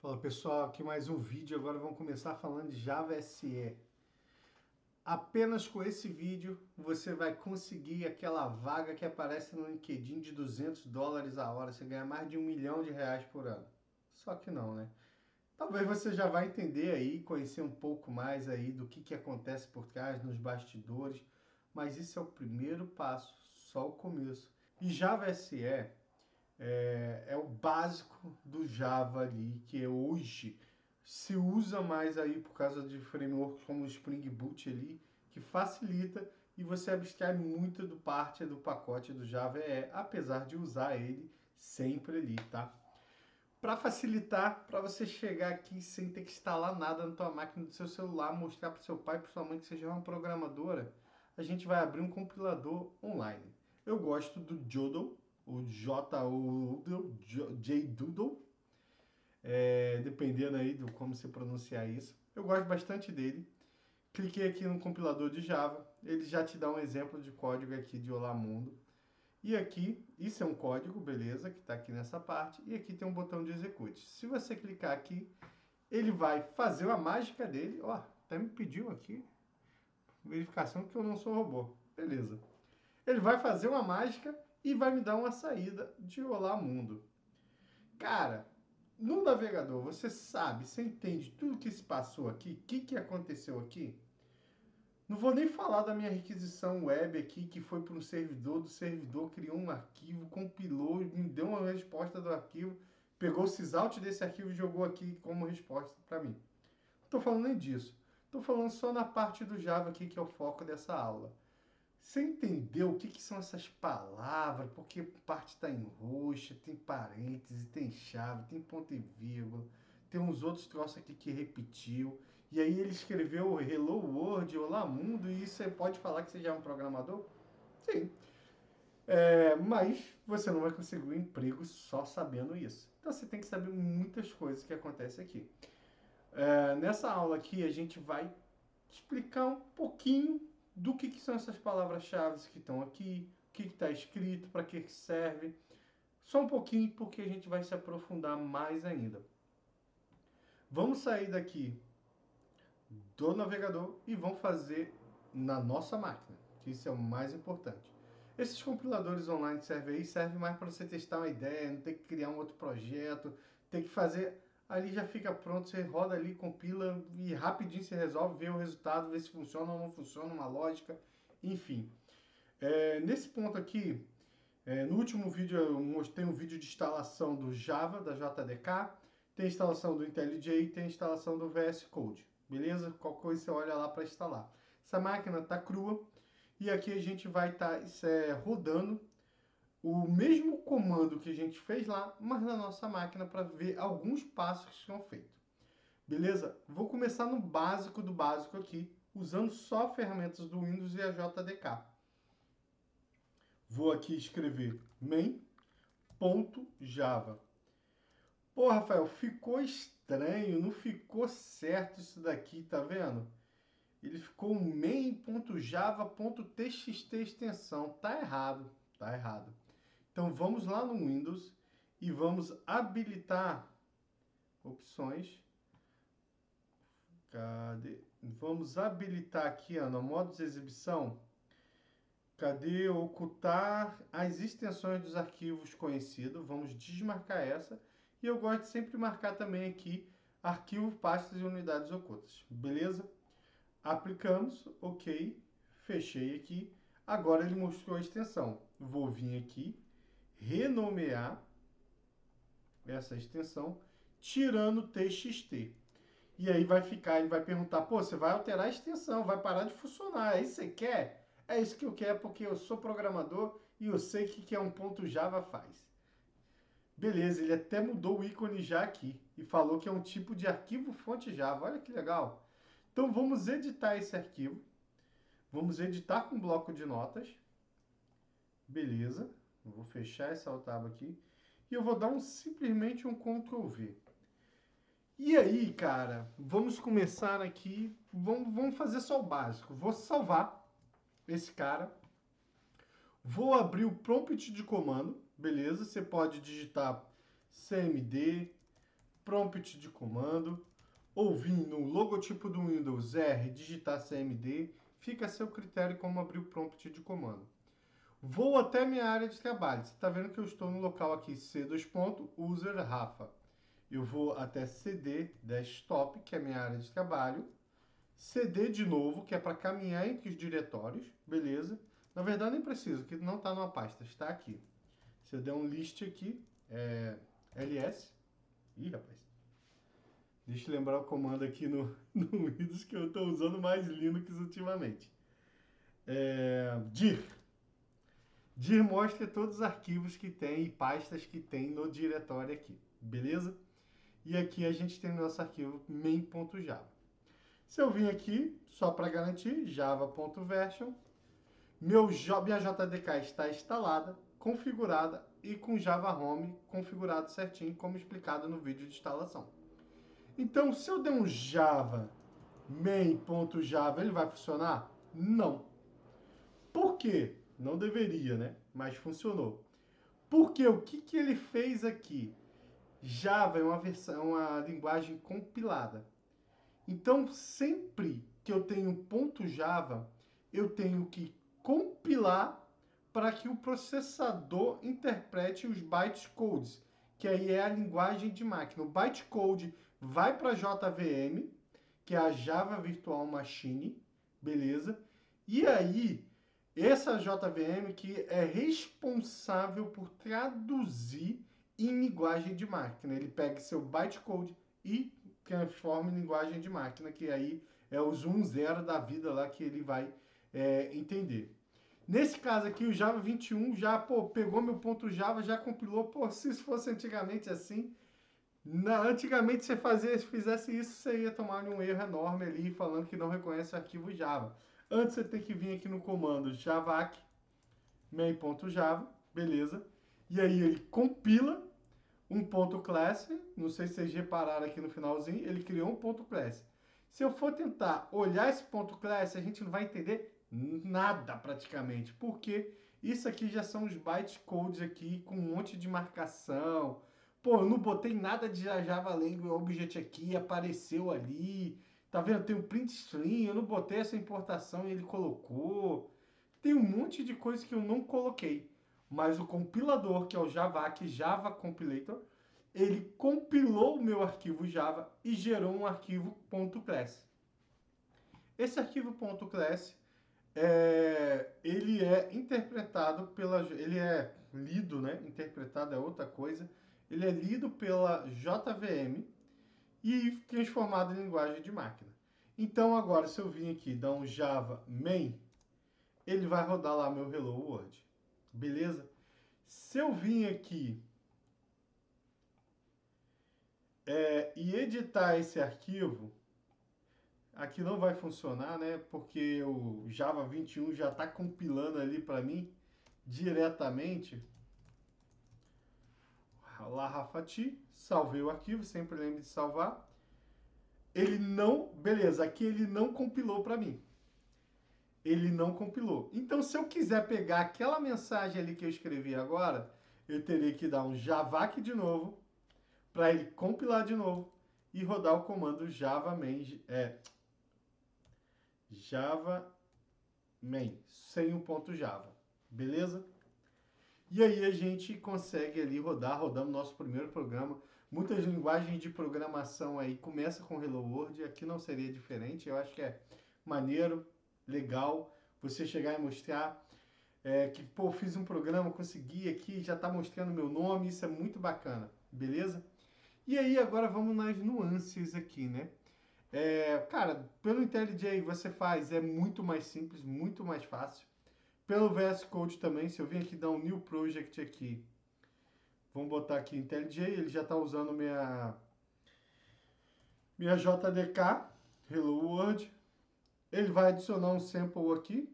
Fala pessoal, aqui mais um vídeo. Agora vamos começar falando de Java SE. Apenas com esse vídeo você vai conseguir aquela vaga que aparece no LinkedIn de $200 a hora. Você ganha mais de R$ 1 milhão por ano. Só que não, né? Talvez você já vai entender aí, conhecer um pouco mais aí do que acontece por trás, nos bastidores. Mas isso é o primeiro passo, só o começo. E Java SE é o básico do Java ali, que hoje se usa mais aí por causa de frameworks como o Spring Boot ali, que facilita e você abstrai muito do parte do pacote do Java EE, apesar de usar ele sempre ali, tá? Para facilitar, para você chegar aqui sem ter que instalar nada na tua máquina do seu celular, mostrar para seu pai e para sua mãe que você já é uma programadora, a gente vai abrir um compilador online. Eu gosto do Jodl, o J-O-O-D-L, JDoodle, dependendo aí do como você pronunciar isso. Eu gosto bastante dele. Cliquei aqui no compilador de Java, ele já te dá um exemplo de código aqui de Olá Mundo. E aqui, isso é um código, beleza, que está aqui nessa parte, e aqui tem um botão de execute. Se você clicar aqui, ele vai fazer a mágica dele. Ó, até me pediu aqui, verificação que eu não sou robô. Beleza. Ele vai fazer uma mágica e vai me dar uma saída de Olá Mundo. Cara, no navegador, você sabe, você entende tudo que se passou aqui, o que aconteceu aqui? Não vou nem falar da minha requisição web aqui, que foi para um servidor, do servidor criou um arquivo, compilou, me deu uma resposta do arquivo, pegou o sysout desse arquivo e jogou aqui como resposta para mim. Não estou falando nem disso. Estou falando só na parte do Java aqui, que é o foco dessa aula. Você entendeu o que são essas palavras? Porque parte está em roxa, tem parêntese, tem chave, tem ponto e vírgula, tem uns outros troços aqui que repetiu. E aí ele escreveu Hello World, Olá Mundo, e isso você pode falar que você já é um programador? Sim. Mas você não vai conseguir um emprego só sabendo isso. Então você tem que saber muitas coisas que acontecem aqui. Nessa aula aqui a gente vai explicar um pouquinho do que são essas palavras-chave que estão aqui, o que está escrito, para que serve. Só um pouquinho, porque a gente vai se aprofundar mais ainda. Vamos sair daqui do navegador e vamos fazer na nossa máquina, que isso é o mais importante. Esses compiladores online servem mais para você testar uma ideia, não ter que criar um outro projeto, ter que fazer. Ali já fica pronto, você roda ali, compila e rapidinho se resolve, vê o resultado, vê se funciona ou não funciona, uma lógica, enfim. Nesse ponto aqui, no último vídeo eu mostrei um vídeo de instalação do Java, da JDK, tem a instalação do IntelliJ, tem a instalação do VS Code, beleza? Qualquer coisa você olha lá para instalar. Essa máquina está crua e aqui a gente vai estar rodando o mesmo comando que a gente fez lá, mas na nossa máquina para ver alguns passos que são feitos. Beleza? Vou começar no básico do básico aqui, usando só ferramentas do Windows e a JDK. Vou aqui escrever main.java. Pô, Rafael, ficou estranho, não ficou certo isso daqui, tá vendo? Ele ficou main.java.txt extensão. Tá errado, tá errado. Então vamos lá no Windows e vamos habilitar opções. Cadê? Vamos habilitar aqui, ó, no modo de exibição. Cadê ocultar as extensões dos arquivos conhecidos? Vamos desmarcar essa. E eu gosto de sempre marcar também aqui arquivo, pastas e unidades ocultas. Beleza? Aplicamos, ok. Fechei aqui. Agora ele mostrou a extensão. Vou vir aqui, renomear essa extensão, tirando txt. E aí vai ficar, ele vai perguntar, pô, você vai alterar a extensão, vai parar de funcionar. É isso que você quer? É isso que eu quero, porque eu sou programador e eu sei o que um ponto Java faz. Beleza, ele até mudou o ícone já aqui e falou que é um tipo de arquivo fonte Java. Olha que legal. Então vamos editar esse arquivo. Vamos editar com bloco de notas. Beleza. Eu vou fechar essa aba aqui. E eu vou dar simplesmente um Ctrl V. E aí, cara, vamos começar aqui. Vamos fazer só o básico. Vou salvar esse cara. Vou abrir o prompt de comando. Beleza? Você pode digitar cmd prompt de comando, ou vir no logotipo do Windows R, digitar CMD, fica a seu critério como abrir o prompt de comando. Vou até minha área de trabalho. Você está vendo que eu estou no local aqui C2. User Rafa. Eu vou até CD Desktop, que é a minha área de trabalho. CD de novo, que é para caminhar entre os diretórios, beleza? Na verdade nem preciso, que não está numa pasta, está aqui. Se eu der um list aqui, ls. Ih, rapaz. Deixa eu lembrar o comando aqui no Windows que eu estou usando mais Linux ultimamente. Dir. Dir mostra todos os arquivos que tem e pastas que tem no diretório aqui, beleza? E aqui a gente tem o nosso arquivo main.java. Se eu vim aqui, só para garantir, java.version, minha JDK está instalada, configurada e com Java Home configurado certinho, como explicado no vídeo de instalação. Então, se eu der um java main.java, ele vai funcionar? Não. Por quê? Não deveria, né? Mas funcionou. Porque o que ele fez aqui? Java é uma linguagem compilada. Então, sempre que eu tenho ponto .java, eu tenho que compilar para que o processador interprete os bytecodes, que aí é a linguagem de máquina. O bytecode vai para a JVM, que é a Java Virtual Machine, beleza? E aí, essa JVM que é responsável por traduzir em linguagem de máquina. Ele pega seu bytecode e transforma em linguagem de máquina, que aí é o zoom zero da vida lá que ele vai entender. Nesse caso aqui, o Java 21 já pegou meu ponto Java, já compilou. Pô, se isso fosse antigamente assim, antigamente se fizesse isso, você ia tomar um erro enorme ali, falando que não reconhece o arquivo Java. Antes você tem que vir aqui no comando javac main.java, beleza? E aí ele compila um ponto class, não sei se vocês repararam aqui no finalzinho, ele criou um ponto class. Se eu for tentar olhar esse ponto class, a gente não vai entender nada praticamente, porque isso aqui já são os bytecodes aqui com um monte de marcação. Pô, eu não botei nada de Java Language Object aqui, apareceu ali. Tá vendo? Tem um print string, eu não botei essa importação e ele colocou. Tem um monte de coisa que eu não coloquei. Mas o compilador, que é o Javac, Java Compilator, ele compilou o meu arquivo Java e gerou um arquivo .class. Esse arquivo .class, ele é interpretado ele é lido, né? Interpretado é outra coisa. Ele é lido pela JVM e transformado em linguagem de máquina. Então agora, se eu vim aqui dar um Java main, ele vai rodar lá meu Hello World. Beleza? Se eu vim aqui e editar esse arquivo, aqui não vai funcionar, né? Porque o Java 21 já está compilando ali para mim diretamente. Lá, Rafati, salvei o arquivo, sempre lembre de salvar. Ele não, beleza, aqui ele não compilou para mim. Ele não compilou. Então, se eu quiser pegar aquela mensagem ali que eu escrevi agora, eu teria que dar um javac de novo, para ele compilar de novo e rodar o comando java main, sem o ponto java, beleza? E aí a gente consegue ali rodando nosso primeiro programa. Muitas linguagens de programação aí começam com Hello World, aqui não seria diferente. Eu acho que é maneiro, legal, você chegar e mostrar que, pô, fiz um programa, consegui aqui, já está mostrando meu nome, isso é muito bacana, beleza? E aí agora vamos nas nuances aqui, né? Cara, pelo IntelliJ você faz, é muito mais simples, muito mais fácil. Pelo VS Code também, se eu vim aqui dar um New Project aqui, vamos botar aqui IntelliJ, ele já está usando minha JDK, Hello World. Ele vai adicionar um sample aqui.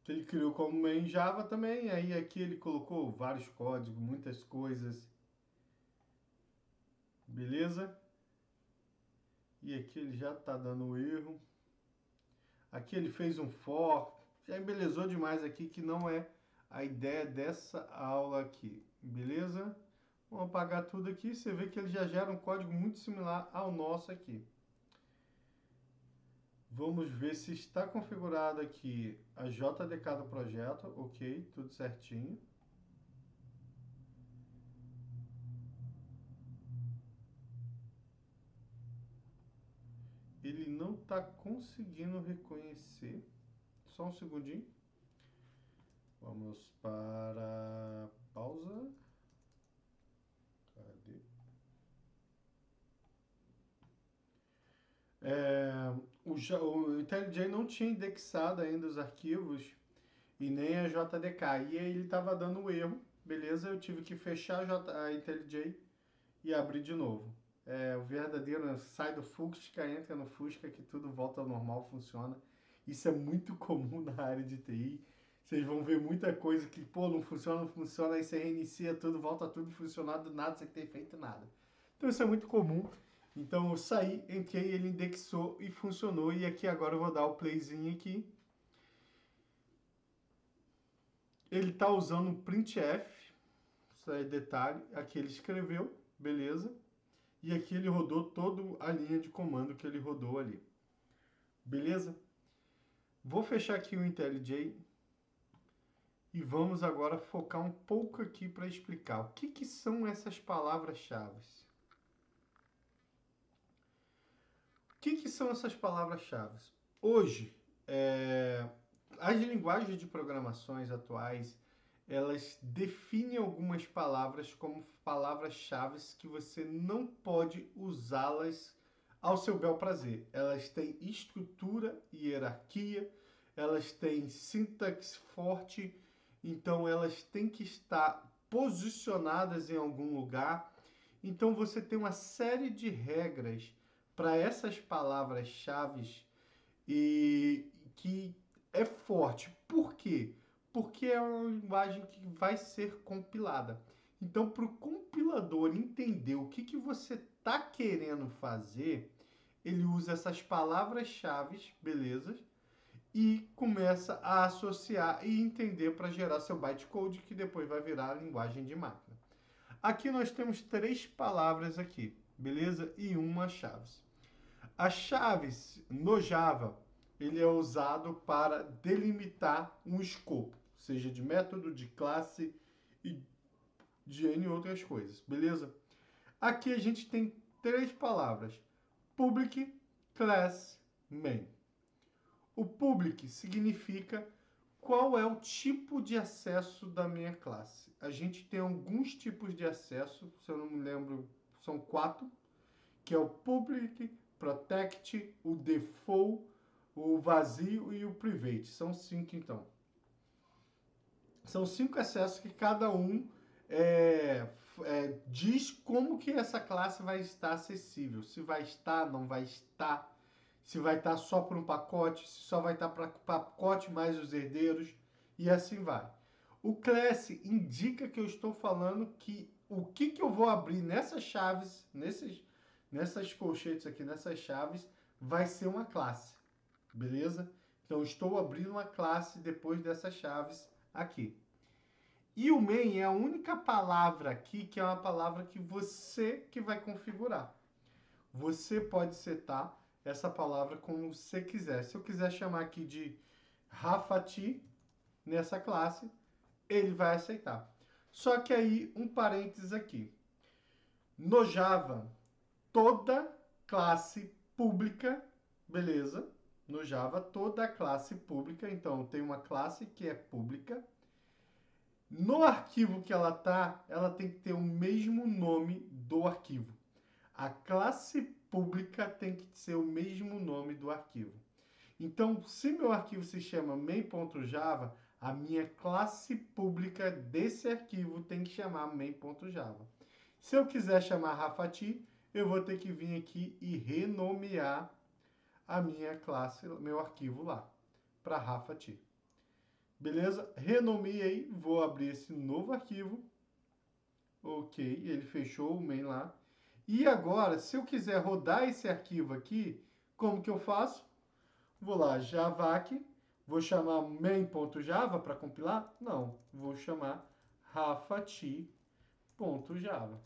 Ele criou como main Java também, aí aqui ele colocou vários códigos, muitas coisas. Beleza? E aqui ele já está dando erro. Aqui ele fez um for, já embelezou demais aqui, que não é a ideia dessa aula aqui, beleza? Vamos apagar tudo aqui, você vê que ele já gera um código muito similar ao nosso aqui. Vamos ver se está configurado aqui a JDK do projeto, ok, tudo certinho. Ele não está conseguindo reconhecer. Só um segundinho. Vamos para pausa. Cadê? O IntelliJ não tinha indexado ainda os arquivos e nem a JDK. E aí ele estava dando erro, beleza? Eu tive que fechar a IntelliJ e abrir de novo. O verdadeiro sai do Fusca, entra no Fusca que tudo volta ao normal, funciona. Isso é muito comum na área de TI. Vocês vão ver muita coisa que, pô, não funciona, aí você reinicia tudo, volta tudo a funcionar do nada sem ter feito nada. Então isso é muito comum. Então eu saí, entrei, ele indexou e funcionou. E aqui agora eu vou dar o playzinho aqui. Ele está usando o printf, isso aí é detalhe, aqui ele escreveu, beleza? E aqui ele rodou toda a linha de comando que ele rodou ali. Beleza? Vou fechar aqui o IntelliJ e vamos agora focar um pouco aqui para explicar o que são essas palavras-chave. O que são essas palavras-chave? Hoje, as linguagens de programações atuais, elas definem algumas palavras como palavras-chave que você não pode usá-las ao seu bel prazer. Elas têm estrutura e hierarquia, elas têm sintaxe forte, então elas têm que estar posicionadas em algum lugar. Então você tem uma série de regras para essas palavras-chave e que é forte. Por quê? Porque é uma linguagem que vai ser compilada. Então, para o compilador entender o que você está querendo fazer, ele usa essas palavras-chave, beleza? E começa a associar e entender para gerar seu bytecode, que depois vai virar a linguagem de máquina. Aqui nós temos 3 palavras aqui, beleza? E uma chave. As chaves no Java, ele é usado para delimitar um escopo, seja de método, de classe e de N outras coisas, beleza? Aqui a gente tem 3 palavras, public, class, main. O public significa qual é o tipo de acesso da minha classe. A gente tem alguns tipos de acesso, se eu não me lembro, são 4, que é o public, protect, o default, o vazio e o private. São 5, então. São 5 acessos que cada um diz como que essa classe vai estar acessível. Se vai estar, não vai estar. Se vai estar só para um pacote, se só vai estar para pacote mais os herdeiros. E assim vai. O class indica que eu estou falando que o que eu vou abrir nessas chaves, nessas colchetes aqui, nessas chaves, vai ser uma classe, beleza? Então, estou abrindo uma classe depois dessas chaves aqui. E o main é a única palavra aqui que é uma palavra que você que vai configurar. Você pode setar essa palavra como você quiser. Se eu quiser chamar aqui de Rafati nessa classe, ele vai aceitar. Só que aí, um parênteses aqui. No Java, toda classe pública, beleza? No Java, toda classe pública, então tem uma classe que é pública. No arquivo que ela tá, ela tem que ter o mesmo nome do arquivo. A classe pública tem que ser o mesmo nome do arquivo. Então, se meu arquivo se chama main.java, a minha classe pública desse arquivo tem que chamar main.java. Se eu quiser chamar Rafati, eu vou ter que vir aqui e renomear a minha classe, meu arquivo lá, para Rafati. Beleza? Renomeei, vou abrir esse novo arquivo. Ok, ele fechou o main lá. E agora, se eu quiser rodar esse arquivo aqui, como que eu faço? Vou lá, javac, Vou chamar main.java para compilar? Não, vou chamar rafati.java.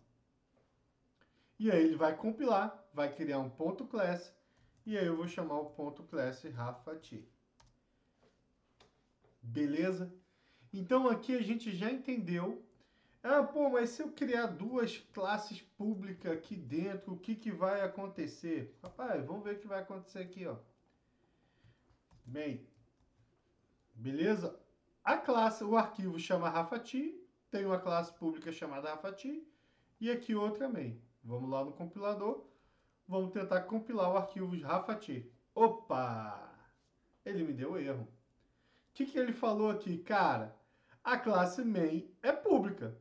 E aí ele vai compilar, vai criar um ponto .class, e aí eu vou chamar o ponto .class rafati. Beleza? Então aqui a gente já entendeu. Ah, pô, mas se eu criar duas classes públicas aqui dentro, o que, que vai acontecer? Rapaz, vamos ver o que vai acontecer aqui, ó. Bem, beleza? A classe, o arquivo chama Rafati, tem uma classe pública chamada Rafati, e aqui outra main. Vamos lá no compilador, vamos tentar compilar o arquivo Rafati. Opa! Ele me deu erro. O que, que ele falou aqui? Cara, a classe main é pública,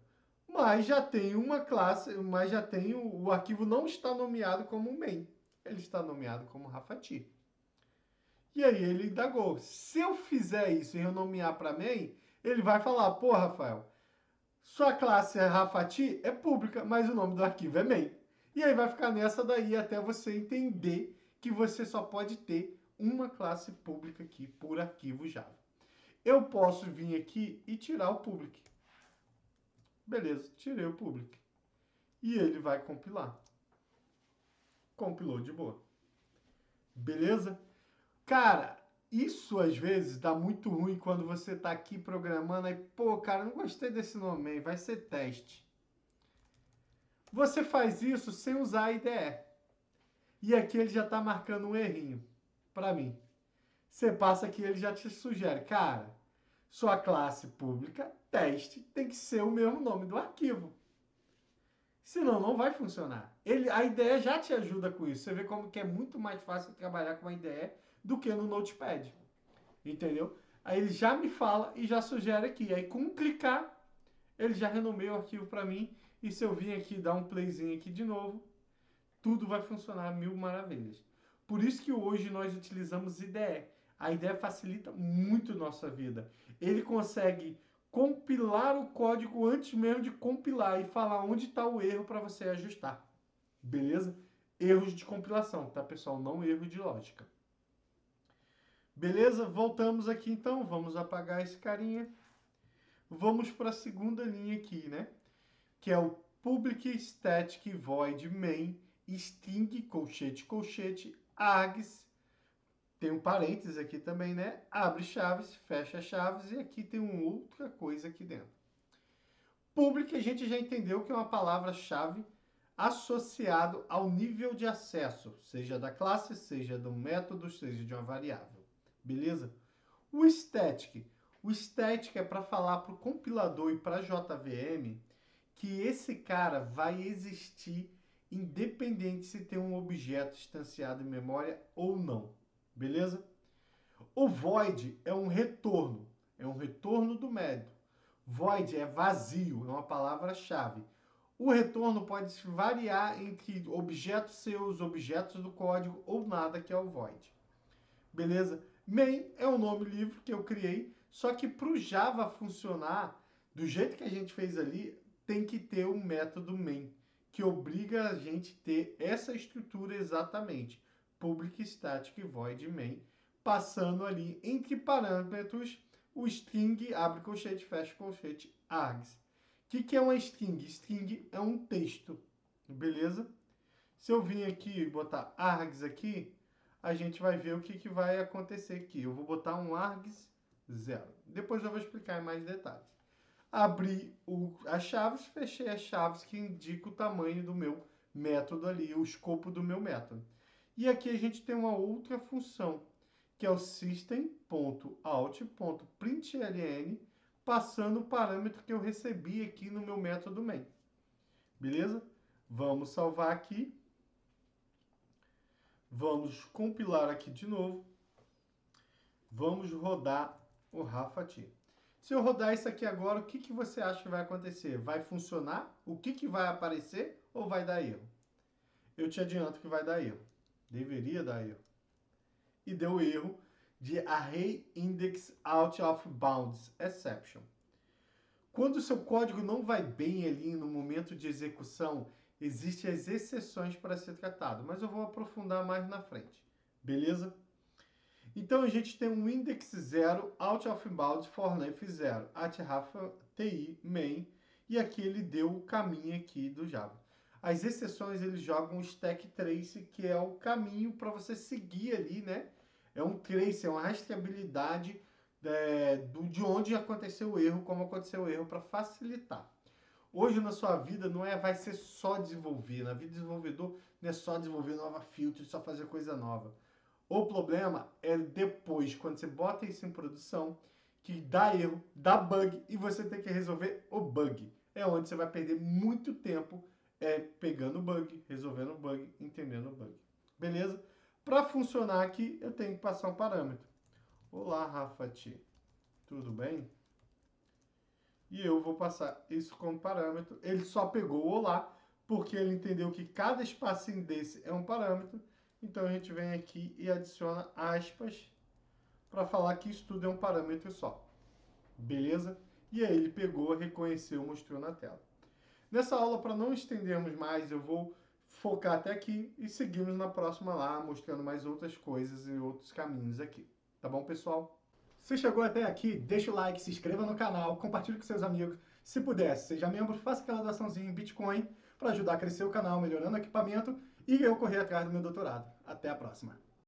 mas já tem uma classe, mas já tem o arquivo não está nomeado como main, ele está nomeado como Rafati. E aí ele indagou, se eu fizer isso e eu nomear para main, ele vai falar, pô, Rafael, sua classe Rafati é pública, mas o nome do arquivo é main. E aí vai ficar nessa daí até você entender que você só pode ter uma classe pública aqui por arquivo Java. Eu posso vir aqui e tirar o public. Beleza, tirei o public. E ele vai compilar. Compilou de boa. Beleza? Cara, isso às vezes dá muito ruim quando você está aqui programando aí, pô, cara, não gostei desse nome aí, vai ser teste. Você faz isso sem usar a IDE. E aqui ele já está marcando um errinho para mim. Você passa aqui, ele já te sugere, cara, sua classe pública, teste, tem que ser o mesmo nome do arquivo. Senão não vai funcionar. A IDE já te ajuda com isso. Você vê como que é muito mais fácil trabalhar com a IDE do que no Notepad. Entendeu? Aí ele já me fala e já sugere aqui. Aí com clicar, ele já renomeia o arquivo para mim. E se eu vir aqui dar um playzinho aqui de novo, tudo vai funcionar mil maravilhas. Por isso que hoje nós utilizamos IDE. A IDE facilita muito nossa vida. Ele consegue compilar o código antes mesmo de compilar e falar onde está o erro para você ajustar. Beleza? Erros de compilação, tá, pessoal? Não erro de lógica. Beleza? Voltamos aqui então. Vamos apagar esse carinha. Vamos para a segunda linha aqui, né? Que é o public static void main string colchete colchete args. Tem um parênteses aqui também, né? Abre chaves, fecha chaves e aqui tem uma outra coisa aqui dentro. Public a gente já entendeu que é uma palavra-chave associado ao nível de acesso, seja da classe, seja do método, seja de uma variável. Beleza? O static. O static é para falar para o compilador e para a JVM que esse cara vai existir independente se tem um objeto instanciado em memória ou não. Beleza? O void é um retorno do método. Void é vazio, é uma palavra-chave. O retorno pode variar entre objetos seus, objetos do código ou nada, que é o void. Beleza? Main é um nome livre que eu criei, só que para o Java funcionar do jeito que a gente fez ali, tem que ter um método main, que obriga a gente a ter essa estrutura exatamente. Public static void main, passando ali entre parâmetros o string, abre colchete, fecha colchete, args. O que é uma string? String é um texto, beleza? Se eu vir aqui e botar args aqui, a gente vai ver o que vai acontecer aqui. Eu vou botar um args 0. Depois eu vou explicar em mais detalhes. Abri as chaves, fechei as chaves que indicam o tamanho do meu método ali, o escopo do meu método. E aqui a gente tem uma outra função, que é o system.out.println, passando o parâmetro que eu recebi aqui no meu método main. Beleza? Vamos salvar aqui. Vamos compilar aqui de novo. Vamos rodar o Rafati. Se eu rodar isso aqui agora, o que você acha que vai acontecer? Vai funcionar? O que vai aparecer ou vai dar erro? Eu te adianto que vai dar erro. Deveria dar erro. E deu erro de array index out of bounds exception. Quando o seu código não vai bem ali no momento de execução, existem as exceções para ser tratado, mas eu vou aprofundar mais na frente. Beleza? Então a gente tem um index 0, out of bounds, for length 0, at half ti main, e aqui ele deu o caminho aqui do Java. As exceções, eles jogam o stack trace, que é o caminho para você seguir ali, né? É um trace, é uma rastreabilidade de onde aconteceu o erro, como aconteceu o erro, para facilitar. Hoje na sua vida vai ser só desenvolver. Na vida do desenvolvedor não é só desenvolver nova filtro, só fazer coisa nova. O problema é depois, quando você bota isso em produção, que dá erro, dá bug e você tem que resolver o bug. É onde você vai perder muito tempo pegando o bug, resolvendo o bug, entendendo o bug. Beleza? Para funcionar aqui, eu tenho que passar um parâmetro. Olá, Rafati. Tudo bem? E eu vou passar isso como parâmetro. Ele só pegou o olá, porque ele entendeu que cada espacinho desse é um parâmetro. Então a gente vem aqui e adiciona aspas para falar que isso tudo é um parâmetro só. Beleza? E aí ele pegou, reconheceu, mostrou na tela. Nessa aula, para não estendermos mais, eu vou focar até aqui e seguimos na próxima lá, mostrando mais outras coisas e outros caminhos aqui. Tá bom, pessoal? Se chegou até aqui, deixa o like, se inscreva no canal, compartilhe com seus amigos. Se puder, seja membro, faça aquela doaçãozinha em Bitcoin para ajudar a crescer o canal, melhorando o equipamento e eu correr atrás do meu doutorado. Até a próxima!